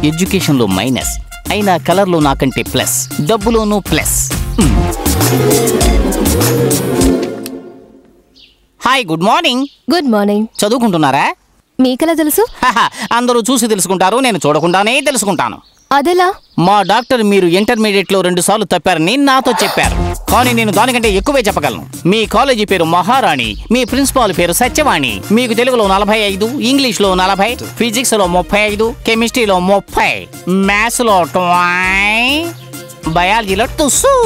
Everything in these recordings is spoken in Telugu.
ఎడ్యుకేషన్లో మైనస్ అయినా కలర్లో నాకంటే ప్లస్, డబ్బులోనూ plus. Hi, good morning. Good morning. చదువుకుంటున్నారా? మీకెలా తెలుసు? అందరూ చూసి తెలుసుకుంటారు, నేను చూడకుండానే తెలుసుకుంటాను. అదెలా? మా డాక్టర్ మీరు ఇంటర్మీడియట్లో 2 సార్లు తప్పారని నాతో చెప్పారు, కానీ నేను దానికంటే ఎక్కువే చెప్పగలను. మీ కాలేజీ పేరు మహారాణి, మీ ప్రిన్సిపాల్ పేరు సత్యవాణి. మీకు తెలుగులో 45, ఇంగ్లీష్లో 40, ఫిజిక్స్లో 35, కెమిస్ట్రీలో 30, మ్యాథ్స్లో 20, బయాలజీలో 2.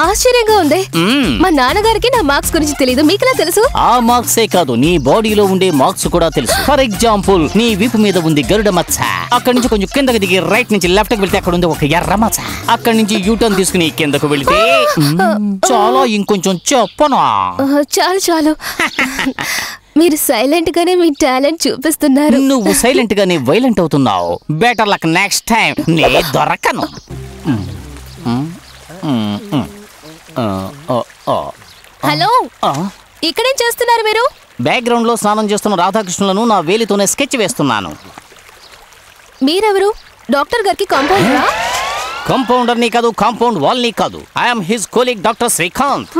ఆశ్చర్యంగా ఉంది. మా నాన్నగారికి నా మార్క్స్ గురించి తెలియదు, మీకెలా తెలుసు? ఆ మార్క్సే కాదు, నీ బాడీలో ఉండే మార్క్స్ కూడా తెలుసు. ఫర్ ఎగ్జాంపుల్, నీ వీపు మీద ఉంది గరుడ మచ్చ. అక్కడి నుంచి కొంచెం కిందకి దిగి రైట్ నుంచి లెఫ్ట్ కి వెళ్తే అక్కడ ఉంది ఒక ఎర్ర మచ్చ. అక్కడి నుంచి యూటర్న్ తీసుకుని కిందకు వెళితే చాలా ఇంకొంచెం చెప్పనా? చాలు చాలు. మీరు సైలెంట్ గానే మీ టాలెంట్ చూపిస్తున్నారు. నువ్వు సైలెంట్ గానే వైలెంట్ అవుతున్నావు. Better luck next time. నే దొరకను. హలో, ఇక్కడేం చేస్తున్నారు మీరు? బ్యాక్గ్రౌండ్ లో స్నానం చేస్తున్న రాధాకృష్ణులను నా వేలితోనే స్కెచ్ వేస్తున్నాను. మీరెవరు? డాక్టర్ గారికి కాంపౌండరా? కాంపౌండర్ ని కాదు, కాంపౌండ్ వాల్ ని కాదు. I'm his colleague doctor Srikanth.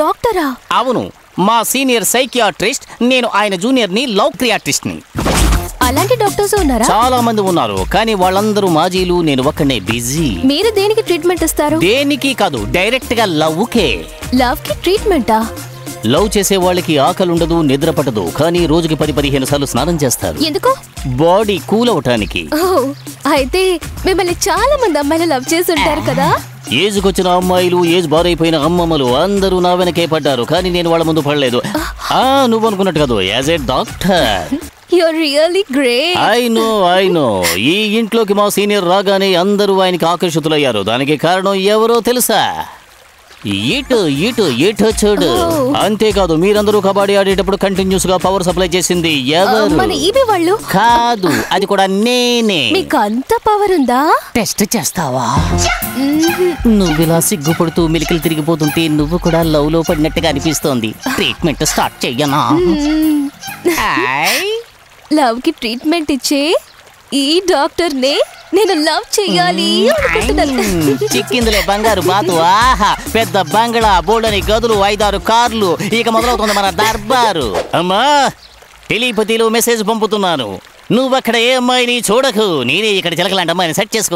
డాక్టరా? అవును, మా సీనియర్ సైకియాట్రిస్ట్. నేను ఆయన జూనియర్ ని లవ్ క్రియాట్రిస్ట్ ని. అలాంటి డాక్టర్స్ ఉన్నారా? చాలా మంది ఉన్నారు, కానీ వాళ్ళందరూ మాజీలు, నేను ఒక్కనే బిజీ. మీరు దేనికి ట్రీట్మెంట్ ఇస్తారు? దేనికి కాదు, డైరెక్ట్ గా లవ్ కే. లవ్ కి ట్రీట్మెంటా? లవ్ చేసే వాళ్ళకి ఆకలి ఉండదు, నిద్ర పట్టదు, కానీ రోజుకి 10-15 సార్లు స్నానం చేస్తారు. ఎందుకు? బాడీ కూల్ అవటానికి. అయితే మిమ్మల్ని చాలా మంది అమ్మాయిలు లవ్ చేసి ఉంటారు కదా? ఏజ్కొచ్చిన అమ్మాయిలు, ఏజ్ బారైపోయిన అమ్మమ్మలు అందరూ నా వెనకే పడ్డారు, కానీ నేను వాళ్ళ ముందు పడలేదు. నువ్వు అనుకున్నట్టు కాదు, as a doctor. You're really great. I know. ఈ ఇంట్లోకి మా సీనియర్ రాగానే అందరూ ఆయనకి ఆకర్షితులయ్యారు. దానికి కారణం ఎవరో తెలుసా? ఇటు చూడు. అంతేకాదు, మీరందరూ కబడ్డీ ఆడేటప్పుడు కంటిన్యూస్ గా పవర్ సప్లై చేసింది ఎవరు? కాదు, అది కూడా నేనే. మీకు అంత పవర్ ఉందా? టెస్ట్ చేస్తావా? నువ్వు ఇలా సిగ్గుపడుతూ మిలికలు తిరిగిపోతుంటే నువ్వు కూడా లవ్ లో పడినట్టుగా అనిపిస్తోంది. ట్రీట్మెంట్ స్టార్ట్ చెయ్యనా? లవ్ కి ట్రీట్మెంట్ ఇచ్చే ఈ డాక్టర్ నే నేను లవ్ చెయ్యాలి అనుకుంటున్నాను. చిక్కిందులే బంగారు బాతు. ఆహా, పెద్ద బంగ్లా, బోల్డని గదులు, 5-6 కార్లు. ఇక మొదలవుతుంది మన దర్బారు. అమ్మా, టెలిపతిలో మెసేజ్ పంపుతున్నాను. నువ్వక్కడ ఏ అమ్మాయిని చూడకు, నేనే ఇక్కడ చిలకలాంటి అమ్మాయిని సెట్ చేసుకున్నా.